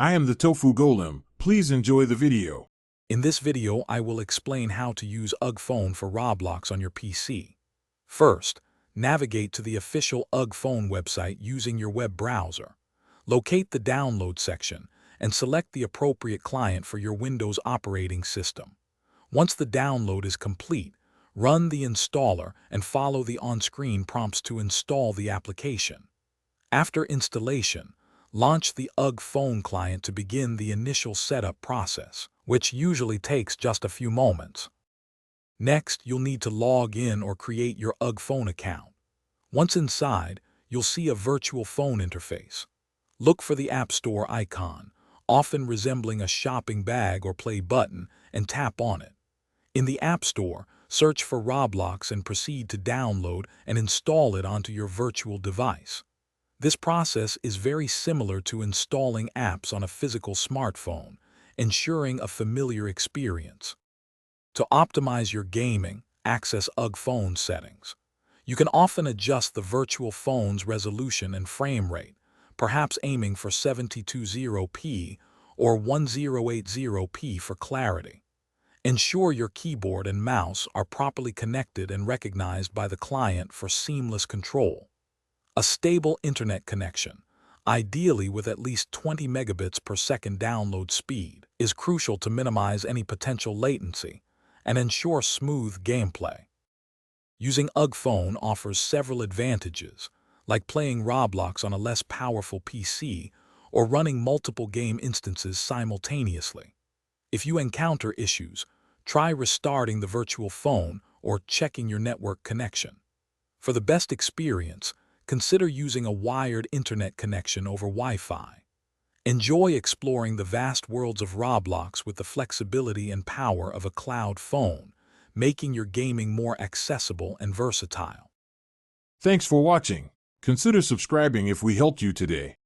I am the Tofu Golem. Please enjoy the video. In this video, I will explain how to use Ugphone for Roblox on your PC. First, navigate to the official Ugphone website using your web browser. Locate the download section and select the appropriate client for your Windows operating system. Once the download is complete, run the installer and follow the on-screen prompts to install the application. After installation, launch the Ugphone client to begin the initial setup process, which usually takes just a few moments. Next, you'll need to log in or create your Ugphone account. Once inside, you'll see a virtual phone interface. Look for the App Store icon, often resembling a shopping bag or play button, and tap on it. In the App Store, search for Roblox and proceed to download and install it onto your virtual device. This process is very similar to installing apps on a physical smartphone, ensuring a familiar experience. To optimize your gaming, access Ugphone settings. You can often adjust the virtual phone's resolution and frame rate, perhaps aiming for 720p or 1080p for clarity. Ensure your keyboard and mouse are properly connected and recognized by the client for seamless control. A stable internet connection, ideally with at least 20 megabits per second download speed, is crucial to minimize any potential latency and ensure smooth gameplay. Using Ugphone offers several advantages, like playing Roblox on a less powerful PC or running multiple game instances simultaneously. If you encounter issues, try restarting the virtual phone or checking your network connection. For the best experience, consider using a wired internet connection over Wi-Fi. Enjoy exploring the vast worlds of Roblox with the flexibility and power of a cloud phone, making your gaming more accessible and versatile. Thanks for watching. Consider subscribing if we helped you today.